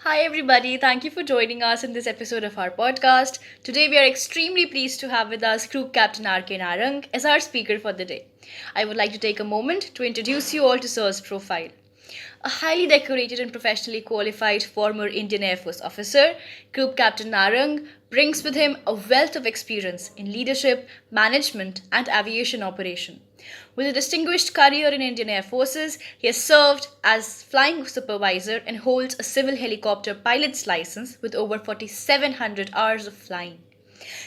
Hi, everybody. Thank you for joining us in this episode of our podcast. Today, we are extremely pleased to have with us Group Captain R.K. Narang as our speaker for the day. I would like to take a moment to introduce you all to Sir's profile. A highly decorated and professionally qualified former Indian Air Force officer, Group Captain Narang brings with him a wealth of experience in leadership, management, and aviation operation. With a distinguished career in Indian Air Forces, he has served as flying supervisor and holds a civil helicopter pilot's license with over 4,700 hours of flying.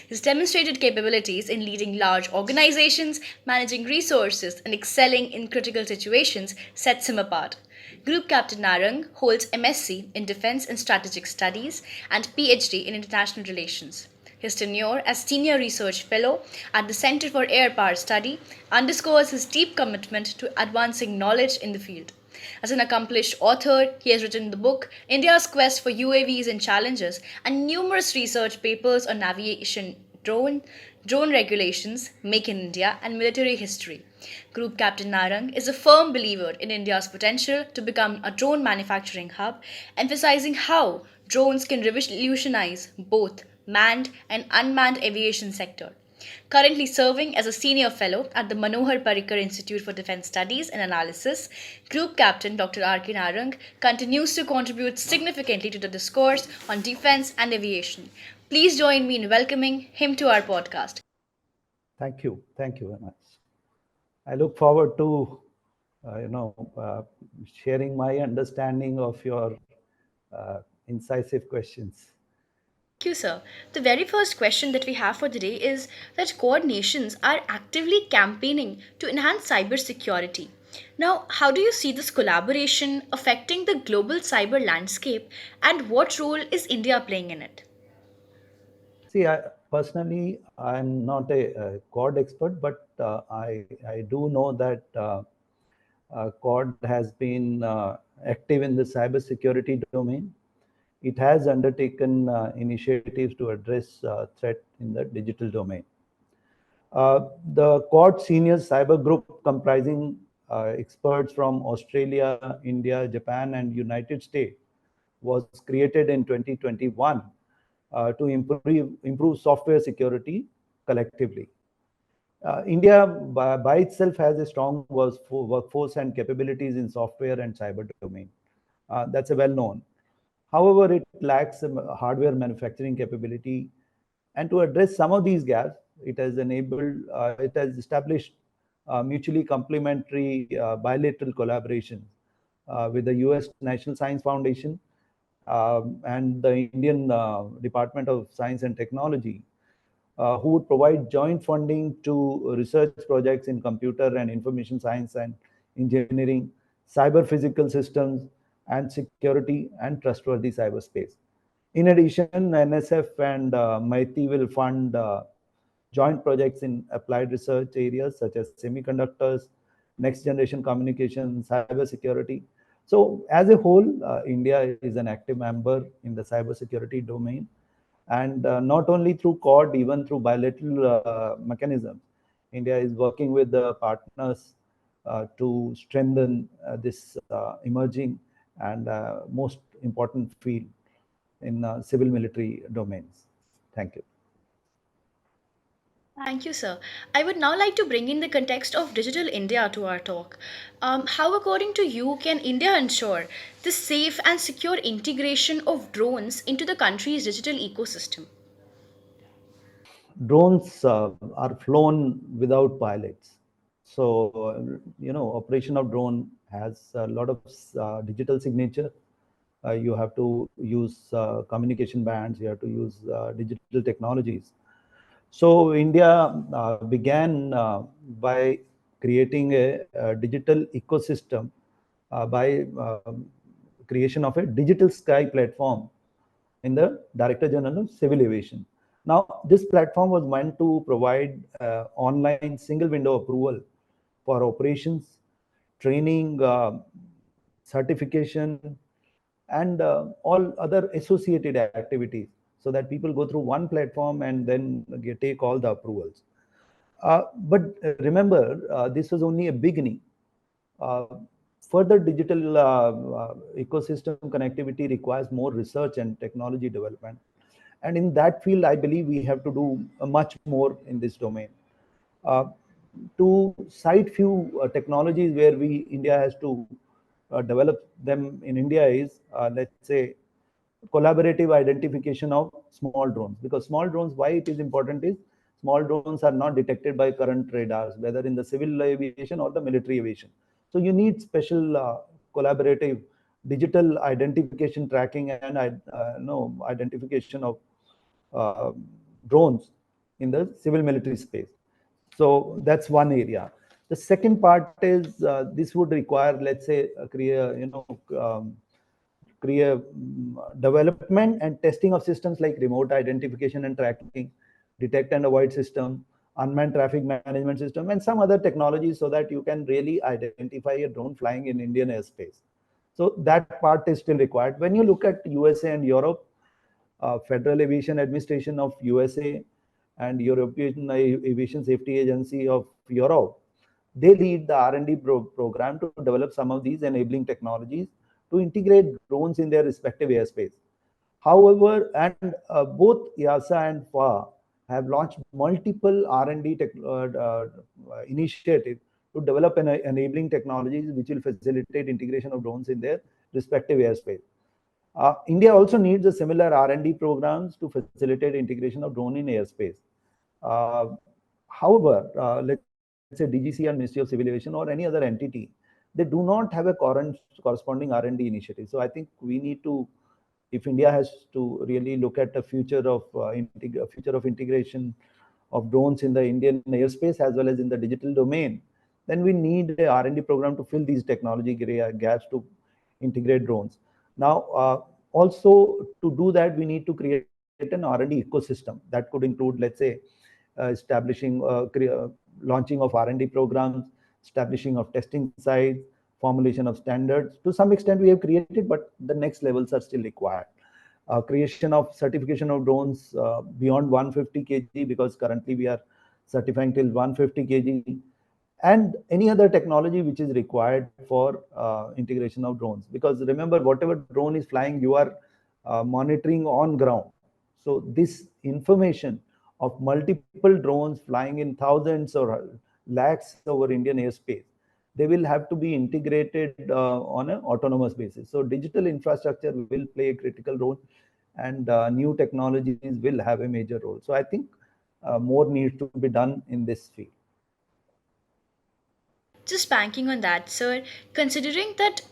His demonstrated capabilities in leading large organizations, managing resources, and excelling in critical situations sets him apart. Group Captain Narang holds MSc in Defense and Strategic Studies and PhD in International Relations. His tenure as Senior Research Fellow at the Center for Air Power Study underscores his deep commitment to advancing knowledge in the field. As an accomplished author, he has written the book India's Quest for UAVs and Challenges and numerous research papers on aviation, drone regulations, Make in India, and military history. Group Captain Narang is a firm believer in India's potential to become a drone manufacturing hub, emphasizing how drones can revolutionize both manned and unmanned aviation sector. Currently serving as a senior fellow at the Manohar Parrikar Institute for Defense Studies and Analysis, Group Captain Dr. R.K. Narang continues to contribute significantly to the discourse on defense and aviation. Please join me in welcoming him to our podcast. Thank you. Thank you very much. I look forward to, uh, you know, uh, sharing my understanding of your incisive questions. Thank you, sir. The very first question that we have for today is that Quad nations are actively campaigning to enhance cybersecurity. Now, how do you see this collaboration affecting the global cyber landscape and what role is India playing in it? See, personally, I'm not a code expert, but I do know that COD has been active in the cybersecurity domain. It has undertaken initiatives to address threat in the digital domain. The Quad Senior Cyber Group, comprising experts from Australia, India, Japan, and United States, was created in 2021 to improve software security collectively. India by itself has a strong workforce and capabilities in software and cyber domain. That's a well known. However, it lacks some hardware manufacturing capability, and to address some of these gaps, it has established mutually complementary bilateral collaboration with the U.S. National Science Foundation and the Indian Department of Science and Technology, who would provide joint funding to research projects in computer and information science and engineering, cyber physical systems, and security and trustworthy cyberspace. In addition, NSF and MIT will fund joint projects in applied research areas such as semiconductors, next generation communication, cybersecurity. So, as a whole, India is an active member in the cybersecurity domain, and not only through COD, even through bilateral mechanisms. India is working with the partners to strengthen this emerging and most important field in civil military domains. Thank you. Thank you, sir. I would now like to bring in the context of Digital India to our talk. How, according to you, can India ensure the safe and secure integration of drones into the country's digital ecosystem? Drones are flown without pilots. So, operation of drone has a lot of digital signature. You have to use communication bands, you have to use digital technologies. So India began by creating a digital ecosystem by creation of a digital sky platform in the Director General of Civil Aviation. Now, this platform was meant to provide online single window approval for operations, training, certification, and all other associated activities, so that people go through one platform and then take all the approvals. But remember, this was only a beginning. Uh, further digital ecosystem connectivity requires more research and technology development. And in that field, I believe we have to do much more in this domain. Uh, to cite few technologies where India has to develop them in India is, let's say, collaborative identification of small drones. Because small drones, why it is important is, small drones are not detected by current radars, whether in the civil aviation or the military aviation. So you need special collaborative digital identification tracking and no identification of uh, drones in the civil military space. So that's one area. The second part is this would require, let's say, create development and testing of systems like remote identification and tracking, detect and avoid system, unmanned traffic management system, and some other technologies so that you can really identify a drone flying in Indian airspace. So that part is still required. When you look at USA and Europe, Federal Aviation Administration of USA and European Aviation Safety Agency of Europe, they lead the R&D program to develop some of these enabling technologies to integrate drones in their respective airspace. However, and both EASA and FAA have launched multiple R&D initiatives to develop enabling technologies which will facilitate integration of drones in their respective airspace. India also needs a similar R&D programs to facilitate integration of drone in airspace. Uh, However, let's say DGC and Ministry of Civil Aviation or any other entity, they do not have a corresponding R&D initiative. So I think we need to, if India has to really look at the future of integration of drones in the Indian airspace as well as in the digital domain, then we need a R&D program to fill these technology gaps to integrate drones. Now, also to do that, we need to create an R&D ecosystem that could include, let's say, establishing, launching of R&D programs, establishing of testing sites, formulation of standards. To some extent, we have created, but the next levels are still required. Creation of certification of drones beyond 150 kg, because currently we are certifying till 150 kg, and any other technology which is required for integration of drones. Because remember, whatever drone is flying, you are monitoring on ground. So this information of multiple drones flying in thousands or lakhs over Indian airspace, they will have to be integrated on an autonomous basis. So digital infrastructure will play a critical role, and new technologies will have a major role. So I think more needs to be done in this field. Just banking on that, sir, considering that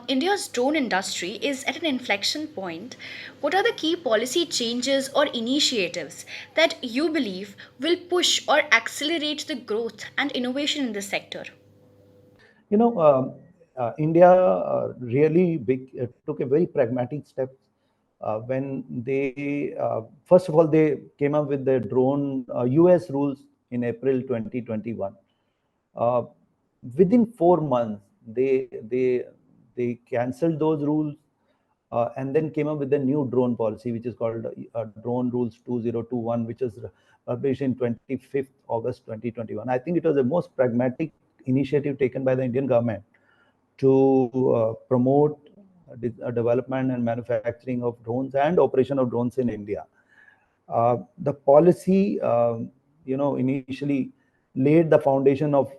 India's drone industry is at an inflection point, what are the key policy changes or initiatives that you believe will push or accelerate the growth and innovation in this sector? India really took a very pragmatic step when they, first of all, they came up with the drone US rules in April 2021. Uh, Within 4 months, they canceled those rules and then came up with the new drone policy, which is called Drone Rules 2021, which was published in 25th August 2021. I think it was the most pragmatic initiative taken by the Indian government to promote development and manufacturing of drones and operation of drones in India. The policy, initially laid the foundation of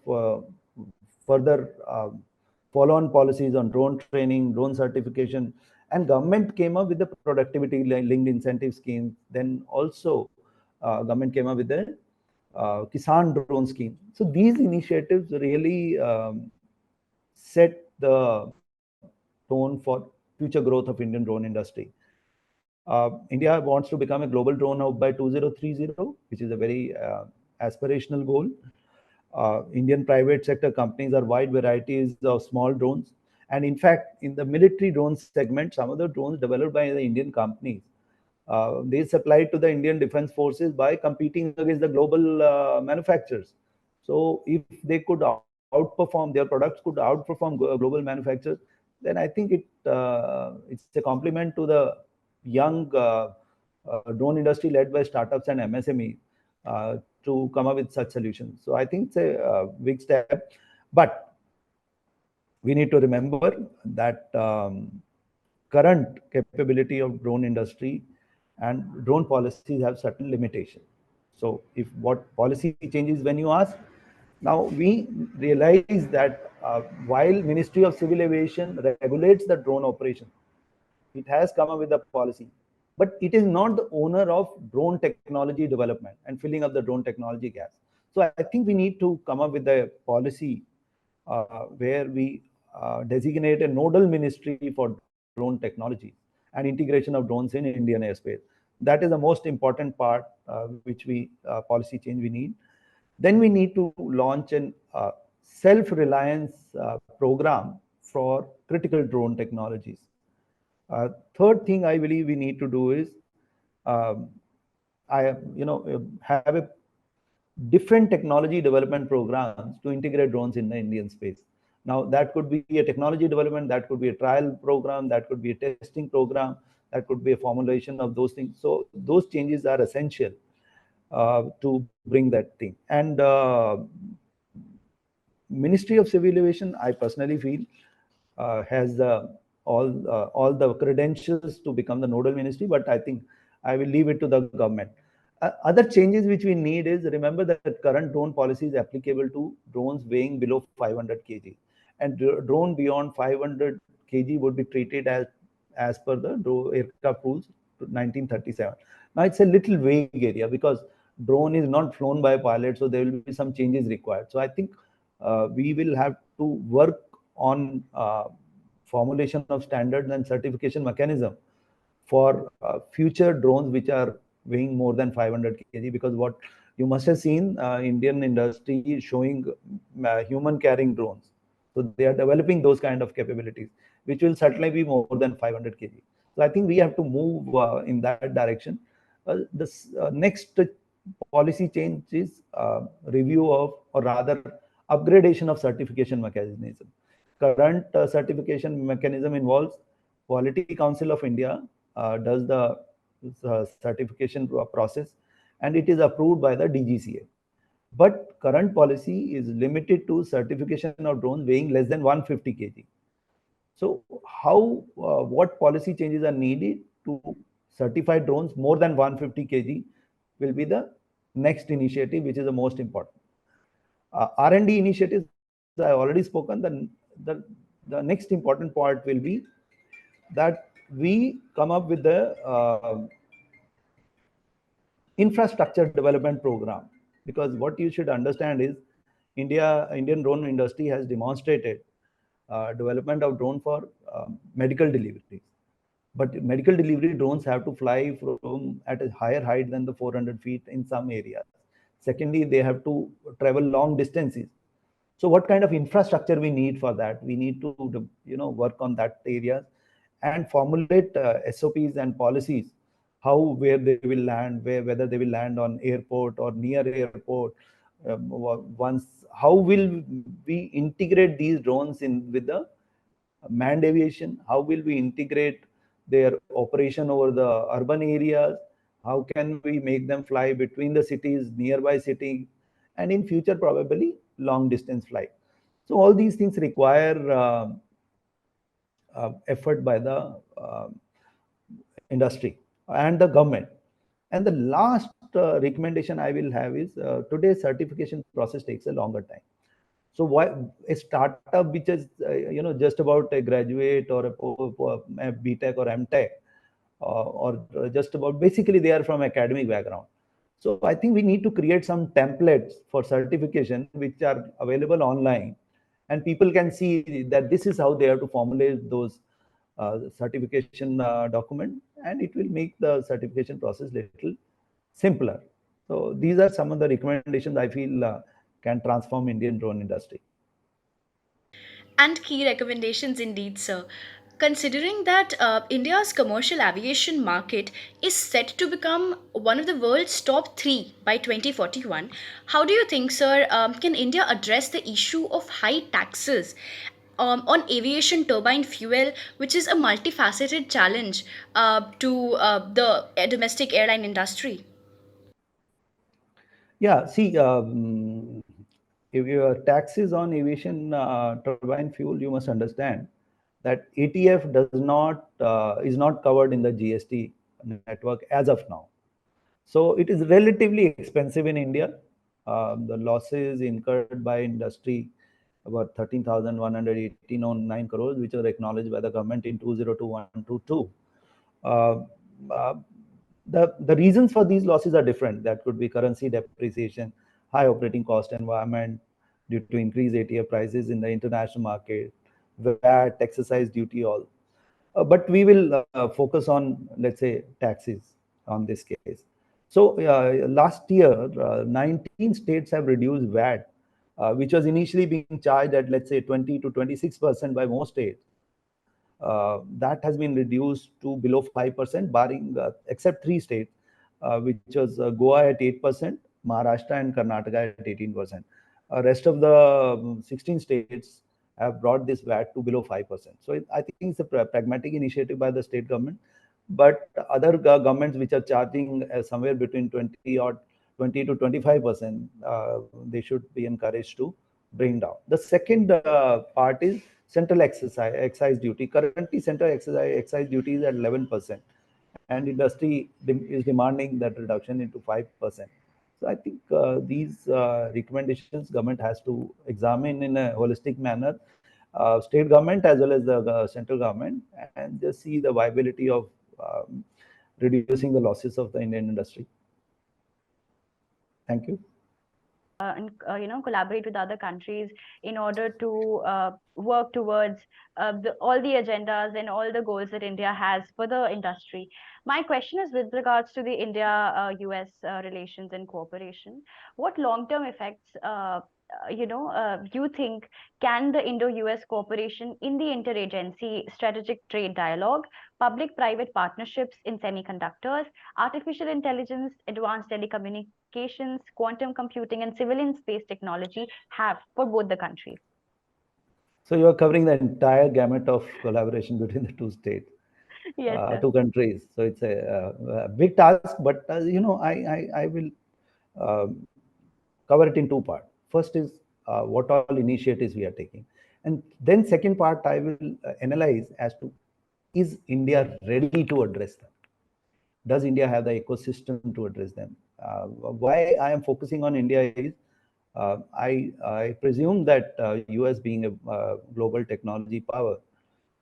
further follow-on policies on drone training, drone certification, and government came up with the productivity linked incentive schemes. Then also, government came up with the Kisan drone scheme. So these initiatives really set the tone for future growth of Indian drone industry. India wants to become a global drone hub by 2030, which is a very aspirational goal. Indian private sector companies are wide varieties of small drones. And in fact, in the military drone segment, some of the drones developed by the Indian companies, they supplied to the Indian Defense Forces by competing against the global manufacturers. So if they could outperform, their products could outperform global manufacturers, then I think it's a compliment to the young drone industry led by startups and MSME to come up with such solutions. So I think it's a big step. But we need to remember that current capability of drone industry and drone policies have certain limitations. So if what policy changes when you ask, now we realize that while Ministry of Civil Aviation regulates the drone operation, it has come up with a policy, but it is not the owner of drone technology development and filling up the drone technology gaps. So I think we need to come up with a policy where we designate a nodal ministry for drone technology and integration of drones in Indian airspace. That is the most important part, which we policy change we need. Then we need to launch an self-reliance program for critical drone technologies. Third thing I believe we need to do is um, have a different technology development programs to integrate drones in the Indian space. Now that could be a technology development, that could be a trial program, that could be a testing program, that could be a formulation of those things. So those changes are essential to bring that thing. And Ministry of Civil Aviation, I personally feel, has all the credentials to become the nodal ministry, but I think I will leave it to the government. Other changes which we need is, remember that current drone policy is applicable to drones weighing below 500 kg, and drone beyond 500 kg would be treated as per the aircraft rules 1937. Now it's a little vague area because drone is not flown by a pilot, so there will be some changes required. So I think we will have to work on formulation of standards and certification mechanism for future drones which are weighing more than 500 kg, because what you must have seen, Indian industry is showing human carrying drones. So they are developing those kind of capabilities, which will certainly be more than 500 kg. So I think we have to move in that direction. This next policy change is review of, or rather upgradation of certification mechanism. Current certification mechanism involves Quality Council of India does the certification process, and it is approved by the DGCA. But current policy is limited to certification of drones weighing less than 150 kg. So how, what policy changes are needed to certify drones more than 150 kg will be the next initiative, which is the most important. R&D initiatives, I already spoken. The next important part will be that we come up with the infrastructure development program, because what you should understand is Indian drone industry has demonstrated development of drone for medical deliveries. But medical delivery drones have to fly from at a higher height than the 400 feet in some areas. Secondly, they have to travel long distances. So what kind of infrastructure we need for that? We need to work on that areas and formulate SOPs and policies, how, where they will land, whether they will land on airport or near airport. Once, how will we integrate these drones in with the manned aviation? How will we integrate their operation over the urban areas? How can we make them fly between the cities, nearby cities, and in future probably long distance flight? So all these things require effort by the industry and the government. And the last recommendation I will have is, today's certification process takes a longer time. So why a startup which is just about a graduate or a BTech or MTech, or just about, basically they are from academic background. So I think we need to create some templates for certification which are available online, and people can see that this is how they have to formulate those certification document, and it will make the certification process little simpler. So these are some of the recommendations I feel can transform Indian drone industry. And key recommendations indeed, sir. Considering that India's commercial aviation market is set to become one of the world's top three by 2041, how do you think, sir, can India address the issue of high taxes on aviation turbine fuel, which is a multifaceted challenge to the domestic airline industry? Yeah, see, if your taxes on aviation turbine fuel, you must understand that ATF does not is not covered in the GST network as of now. So it is relatively expensive in India. The losses incurred by industry about 13,189 crores, which were acknowledged by the government in 2021-22. Uh, uh, the reasons for these losses are different. That could be currency depreciation, high operating cost environment due to increased ATF prices in the international market, VAT, exercise duty, all. But we will focus on, let's say, taxes on this case. So last year, 19 states have reduced VAT, which was initially being charged at, let's say, 20 to 26% by most states. That has been reduced to below 5%, barring except three states, which was Goa at 8%, Maharashtra and Karnataka at 18%. Rest of the 16 states have brought this VAT to below 5%. So I think it's a pragmatic initiative by the state government. But other governments which are charging somewhere between 20 to 25%, they should be encouraged to bring down. The second part is central excise duty. Currently, central excise duty is at 11%, and industry is demanding that reduction into 5%. So I think these recommendations government has to examine in a holistic manner, state government as well as the central government, and just see the viability of reducing the losses of the Indian industry. Thank you. And collaborate with other countries in order to work towards all the agendas and all the goals that India has for the industry. My question is with regards to the India-US relations and cooperation. What long-term effects, you think can the Indo-US cooperation in the interagency strategic trade dialogue, public-private partnerships in semiconductors, artificial intelligence, advanced telecommunications, quantum computing, and civilian space technology have for both the countries? So you are covering the entire gamut of collaboration between the two states, Yes, sir. two countries. So it's a big task, but I will um, cover it in two parts. First is what all initiatives we are taking, and then second part I will analyze as to, is India ready to address them? Does India have the ecosystem to address them? Why I am focusing on India is I presume that US being a global technology power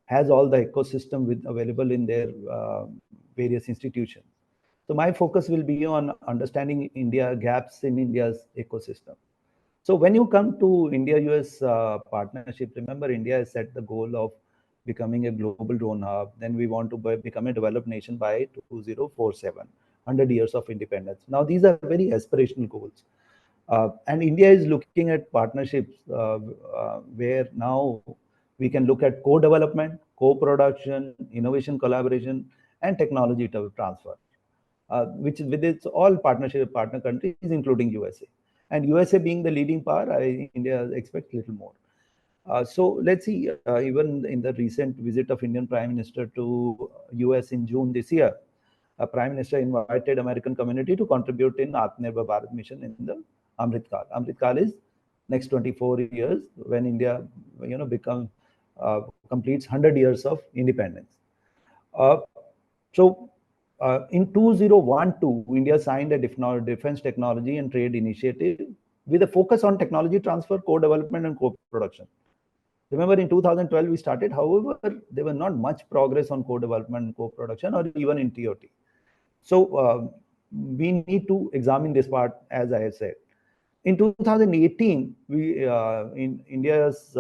has all the ecosystem available in their various institutions. So my focus will be on understanding India gaps in India's ecosystem. So when you come to India-US partnership, remember India has set the goal of becoming a global drone hub. Then we want to become a developed nation by 2047, 100 years of independence. Now these are very aspirational goals. And India is looking at partnerships where now we can look at co-development, co-production, innovation collaboration, and technology transfer, which is with its all partner countries, including USA. And USA being the leading power, India expects little more. So let's see, even in the recent visit of Indian Prime Minister to US in June this year, Prime Minister invited American community to contribute in Atmanirbhar Bharat mission in the Amrit Kal. Amrit Kal is next 24 years when India, completes 100 years of independence. Uh, so in 2012, India signed a defense technology and trade initiative with a focus on technology transfer, co-development, and co-production. Remember, in 2012 we started. However, there was not much progress on co-development, co-production, or even in TOT. So we need to examine this part, as I have said. In 2018, we in India's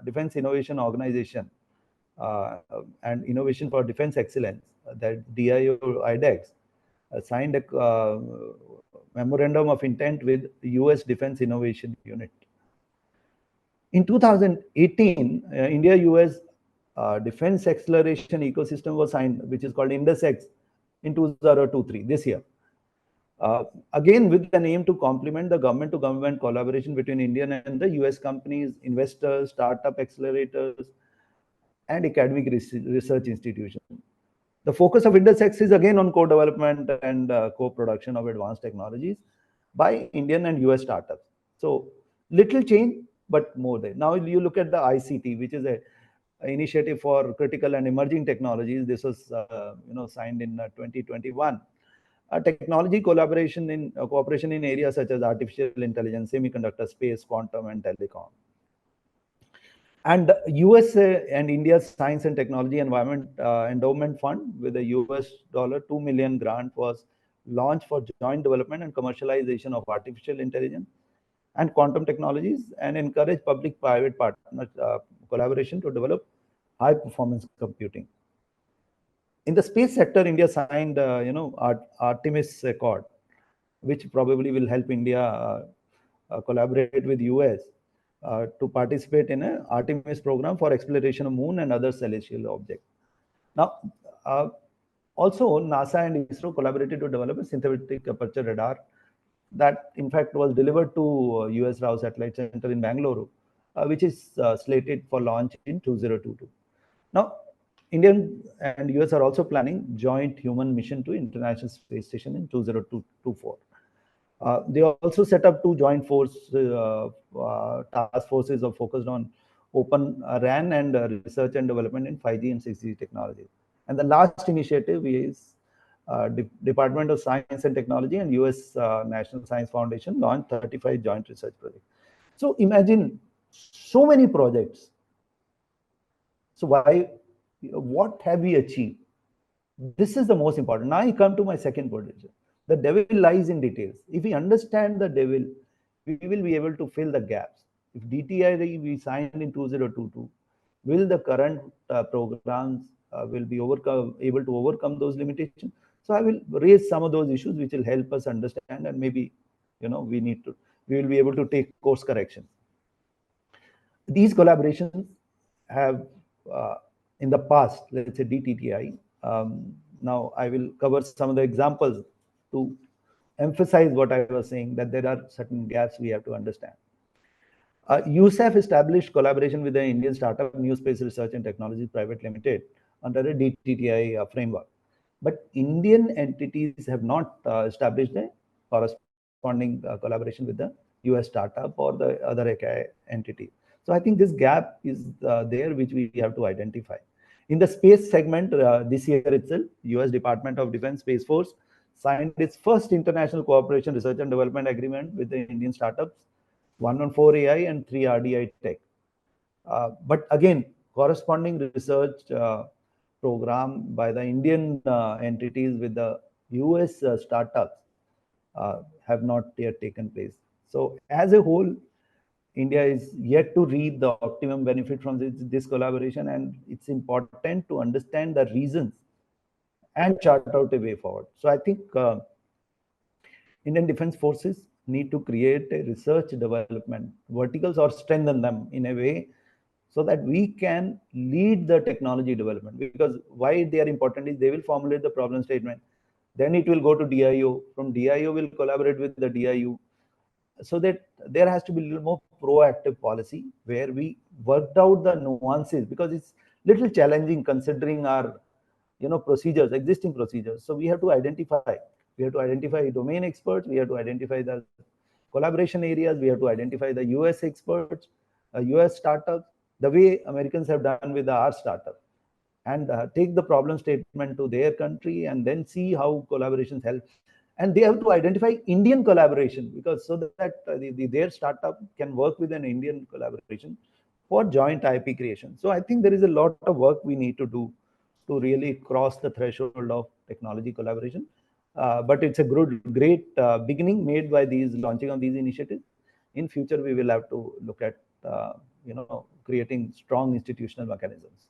Defense Innovation Organization and Innovation for Defense Excellence, that DIO IDEX, signed a memorandum of intent with US Defense Innovation Unit. In 2018, India-US Defense Acceleration Ecosystem was signed, which is called INDESX, in 2023, this year. Again, with an aim to complement the government-to-government collaboration between Indian and the US companies, investors, startup accelerators, and academic research institutions. The focus of INDESX is again on co-development and co-production of advanced technologies by Indian and US startups. So Little change, but more there. Now you look at the ICT, which is a initiative for critical and emerging technologies. This was signed in 2021. Technology collaboration in cooperation in areas such as artificial intelligence, semiconductor, space, quantum, and telecom. And USA and India's Science and Technology Environment Endowment Fund with a US $2 million grant was launched for joint development and commercialization of artificial intelligence and quantum technologies, and encourage public-private partner collaboration to develop high-performance computing. In the space sector, India signed, Artemis Accord, which probably will help India collaborate with US to participate in an Artemis program for exploration of moon and other celestial objects. Now, uh, also NASA and ISRO collaborated to develop a synthetic aperture radar that, in fact, was delivered to US Rao Satellite Center in Bangalore, which is slated for launch in 2022. Now, Indian and US are also planning joint human mission to International Space Station in 2024. They also set up two joint task forces of focused on open RAN and research and development in 5G and 6G technology. And the last initiative is Department of Science and Technology and US National Science Foundation launched 35 joint research projects. So imagine so many projects. So what have we achieved? This is the most important. Now I come to my second position. The devil lies in details. If we understand the devil, we will be able to fill the gaps. If DTI we signed in 2022, will the current programs will be able to overcome those limitations? So I will raise some of those issues which will help us understand, and maybe we will be able to take course correction. These collaborations have in the past, let's say DTTI. Now I will cover some of the examples to emphasize what I was saying, that there are certain gaps we have to understand. USAF established collaboration with the Indian startup New Space Research and Technology Private Limited under a DTTI framework. But Indian entities have not established a corresponding collaboration with the US startup or the other entity. So I think this gap is there, which we have to identify. In the space segment, this year itself, US Department of Defense Space Force signed its first international cooperation research and development agreement with the Indian startups, one on 4AI and 3 RDI tech. But again, corresponding research program by the Indian entities with the US startups have not yet taken place. So as a whole, India is yet to reap the optimum benefit from this collaboration, and it's important to understand the reasons and chart out a way forward. So I think Indian Defense Forces need to create a research development verticals or strengthen them in a way so that we can lead the technology development. Because why they are important is they will formulate the problem statement, then it will go to DIO. From DIO will collaborate with the DIU, so that there has to be a little more proactive policy where we worked out the nuances, because it's little challenging considering our procedures, existing procedures. So we have to identify domain experts, we have to identify the collaboration areas, we have to identify the US experts, US startups, the way Americans have done with our startup, and take the problem statement to their country and then see how collaborations help. And they have to identify Indian collaboration, because so that their startup can work with an Indian collaboration for joint IP creation. So I think there is a lot of work we need to do to really cross the threshold of technology collaboration. But it's a great beginning made by these launching of these initiatives. In future, we will have to look at creating strong institutional mechanisms.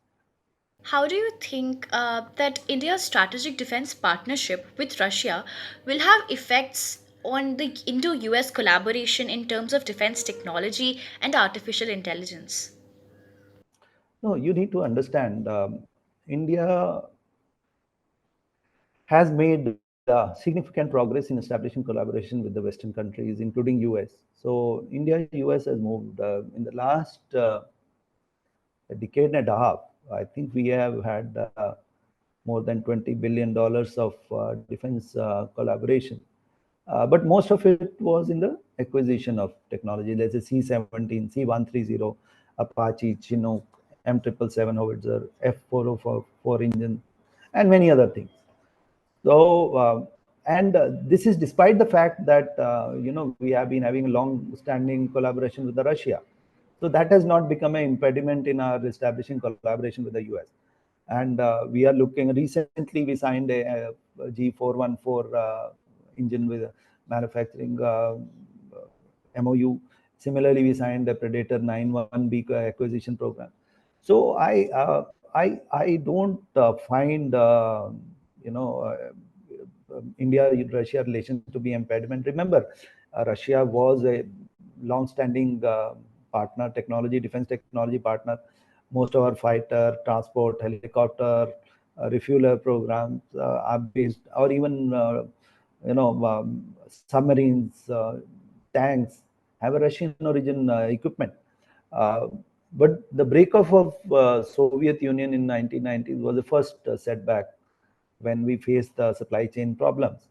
How do you think that India's strategic defense partnership with Russia will have effects on the Indo US collaboration in terms of defense technology and artificial intelligence? No, you need to understand, India has made significant progress in establishing collaboration with the Western countries, including US. So India US has moved in the last a decade and a half. I think we have had more than $20 billion of defense collaboration. But most of it was in the acquisition of technology. Let's say C-17, C-130, Apache, Chinook, M777 howitzer, F-404 engine, and many other things. So, and this is despite the fact that we have been having long-standing collaboration with the Russia. So that has not become an impediment in our establishing collaboration with the US. And we are looking. Recently, we signed a G414 engine with manufacturing MOU. Similarly, we signed a Predator 91B acquisition program. So I don't find India-Russia relations to be impediment. Remember, Russia was a long-standing partner, defense technology partner. Most of our fighter, transport, helicopter, refueler programs are based, or even submarines, tanks have a Russian origin equipment. Uh, but the breakup of Soviet Union in 1990s was the first setback when we faced the supply chain problems.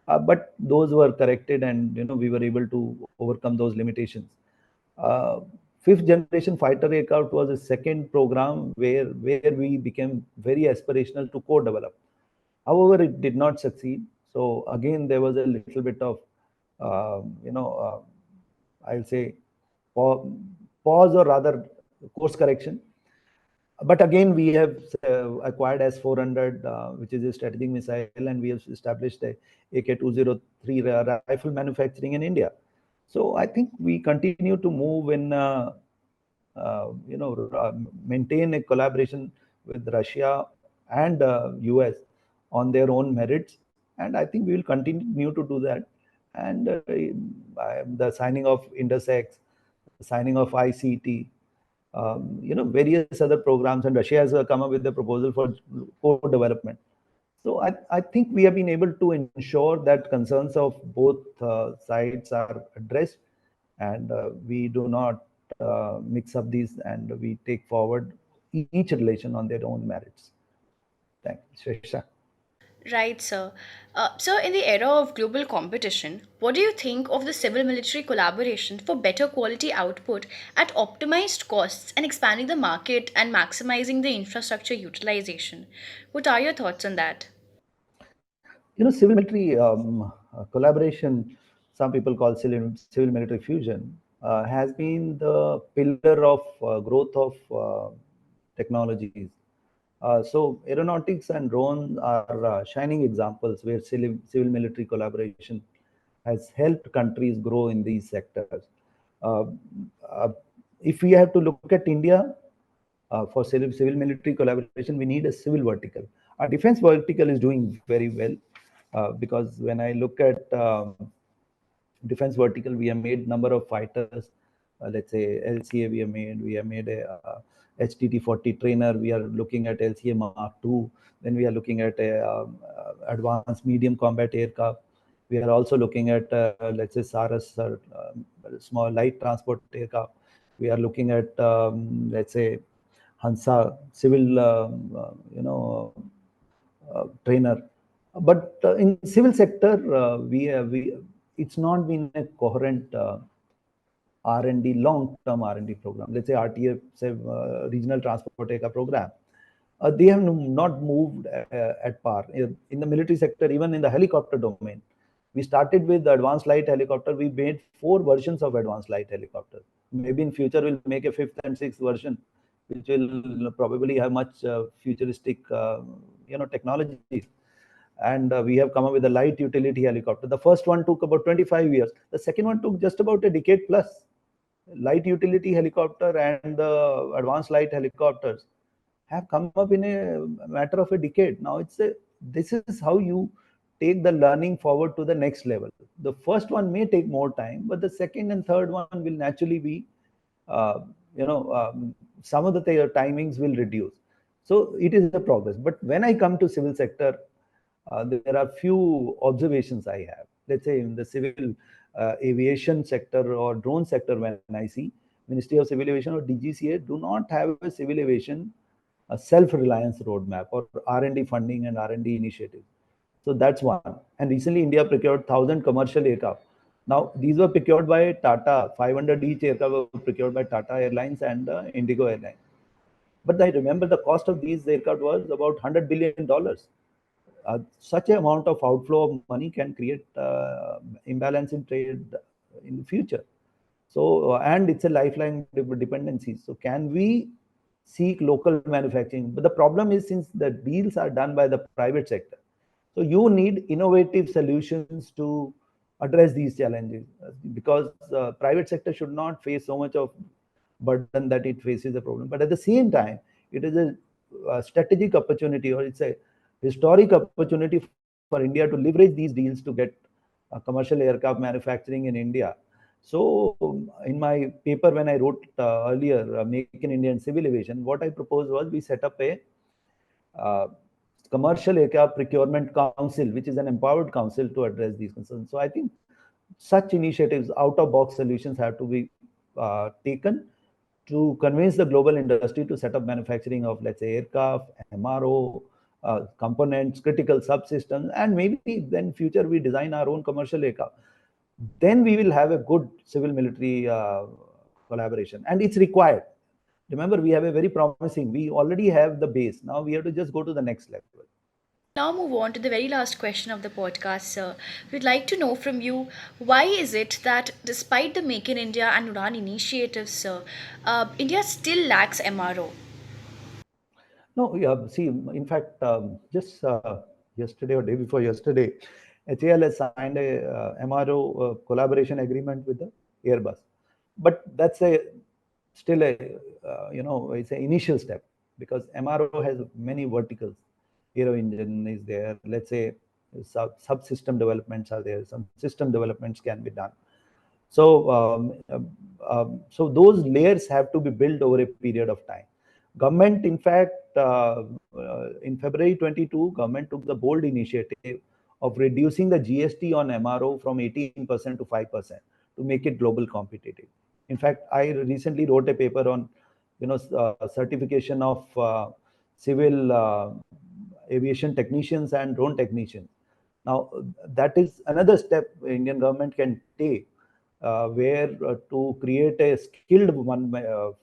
But those were corrected, and we were able to overcome those limitations. Uh, Fifth generation fighter aircraft was a second program where we became very aspirational to co-develop. However, it did not succeed. So again, there was a little bit of, I'll say, pause, or rather course correction. But again, we have acquired S-400, which is a strategic missile, and we have established a AK-203 rifle manufacturing in India. So I think we continue to move in, maintain a collaboration with Russia and US on their own merits, and I think we will continue to do that. And the signing of Intersex, the signing of ICT, various other programs, and Russia has come up with a proposal for co-development. So I think we have been able to ensure that concerns of both sides are addressed, and we do not mix up these, and we take forward each relation on their own merits. Thank you, Shreshtha. Right, sir. So, in the era of global competition, what do you think of the civil military collaboration for better quality output at optimized costs and expanding the market and maximizing the infrastructure utilization? What are your thoughts on that? Civil military collaboration, some people call civil military fusion, has been the pillar of growth of technologies. So aeronautics and drones are shining examples where civil military collaboration has helped countries grow in these sectors. Uh, uh, if we have to look at India, for civil military collaboration, we need a civil vertical. Our defense vertical is doing very well, because when I look at defense vertical, we have made number of fighters. Let's say LCA, we have made a HTT-40 trainer. We are looking at LCA Mark II. Then we are looking at a advanced medium combat aircraft. We are also looking at let's say Saras, small light transport aircraft. We are looking at let's say Hansa civil trainer. But in civil sector, we it's not been a coherent R&D, long-term R&D program. Let's say RTF, say, Regional Transport Eka program. They have not moved at par. In the military sector, even in the helicopter domain, we started with the advanced light helicopter. We made 4 versions of advanced light helicopter. Maybe in future we'll make a fifth and sixth version, which will probably have much futuristic, technologies. And we have come up with a light utility helicopter. The first one took about 25 years. The second one took just about a decade plus. Light utility helicopter and the advanced light helicopters have come up in a matter of a decade. Now this is how you take the learning forward to the next level. The first one may take more time, but the second and third one will naturally be, uh, you know, some of the timings will reduce. So it is a progress. But when I come to civil sector, there are few observations I have. Let's say in the civil aviation sector or drone sector, when I see Ministry of Civil Aviation or DGCA do not have a civil aviation a self-reliance roadmap or R&D funding and R&D initiatives. So that's one. And recently, India procured 1,000 commercial aircraft. Now, these were procured by Tata. 500 each aircraft were procured by Tata Airlines and Indigo Airlines. But I remember the cost of these aircraft was about $100 billion. Such an amount of outflow of money can create imbalance in trade in the future. So, and it's a lifeline dependency. So, can we seek local manufacturing? But the problem is, since the deals are done by the private sector, so you need innovative solutions to address these challenges, because private sector should not face so much of burden that it faces a problem. But at the same time, it is a strategic opportunity, or it's a historic opportunity for India to leverage these deals to get commercial aircraft manufacturing in India. So in my paper, when I wrote earlier, Make in India and Civil Aviation, what I proposed was we set up a uh, commercial aircraft procurement council, which is an empowered council to address these concerns. So I think such initiatives, out of box solutions, have to be taken to convince the global industry to set up manufacturing of, let's say, aircraft, MRO, components, critical subsystems, and maybe then future we design our own commercial aircraft. Then we will have a good civil military collaboration, and it's required. Remember, we have a very promising, we already have the base. Now we have to just go to the next level. Now move on to the very last question of the podcast, sir. We'd like to know from you, why is it that despite the Make in India and Udan initiatives, sir, India still lacks MRO? No, yeah, see, in fact, just yesterday or day before yesterday, HAL has signed a MRO collaboration agreement with the Airbus. But that's a still a, it's an initial step, because MRO has many verticals. Aero engine is there, let's say subsystem developments are there, some system developments can be done. So, so those layers have to be built over a period of time. Government, in fact, in February 22, government took the bold initiative of reducing the GST on MRO from 18% to 5% to make it global competitive. In fact, I recently wrote a paper on, certification of civil aviation technicians and drone technicians. Now, that is another step Indian government can take, where to create a skilled one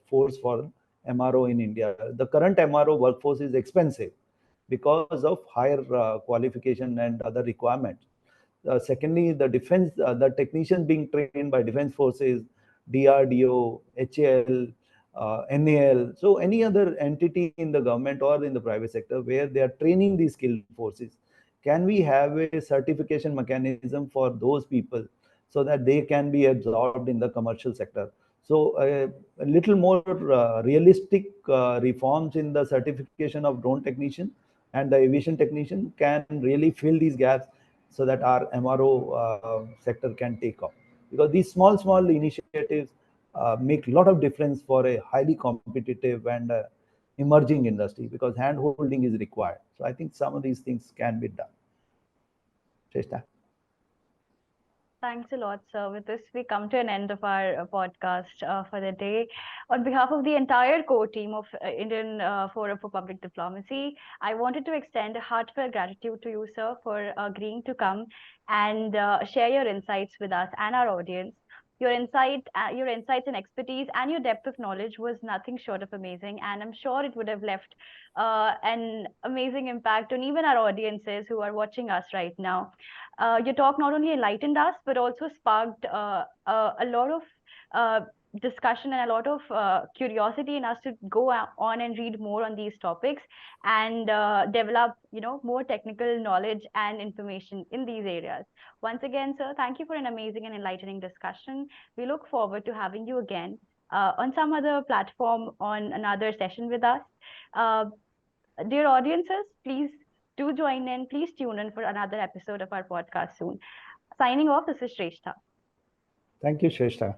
force for MRO in India. The current MRO workforce is expensive because of higher qualification and other requirements. Secondly, the defense, the technicians being trained by defense forces, DRDO, HAL, NAL, so any other entity in the government or in the private sector where they are training these skilled forces, can we have a certification mechanism for those people so that they can be absorbed in the commercial sector? So a little more realistic reforms in the certification of drone technician and the aviation technician can really fill these gaps so that our MRO sector can take off. Because these small initiatives make a lot of difference for a highly competitive and emerging industry, because hand holding is required. So I think some of these things can be done. Shrestha. Thanks a lot, sir. With this, we come to an end of our podcast for the day. On behalf of the entire core team of Indian Forum for Public Diplomacy, I wanted to extend a heartfelt gratitude to you, sir, for agreeing to come and share your insights with us and our audience. Your insights and expertise, and your depth of knowledge was nothing short of amazing. And I'm sure it would have left an amazing impact on even our audiences who are watching us right now. Your talk not only enlightened us, but also sparked a lot of uh, discussion and a lot of curiosity in us to go on and read more on these topics and develop, more technical knowledge and information in these areas. Once again, sir, thank you for an amazing and enlightening discussion. We look forward to having you again on some other platform on another session with us. Uh, Dear audiences, please do join in. Please tune in for another episode of our podcast soon. Signing off, this is Shrestha. Thank you, Shrestha.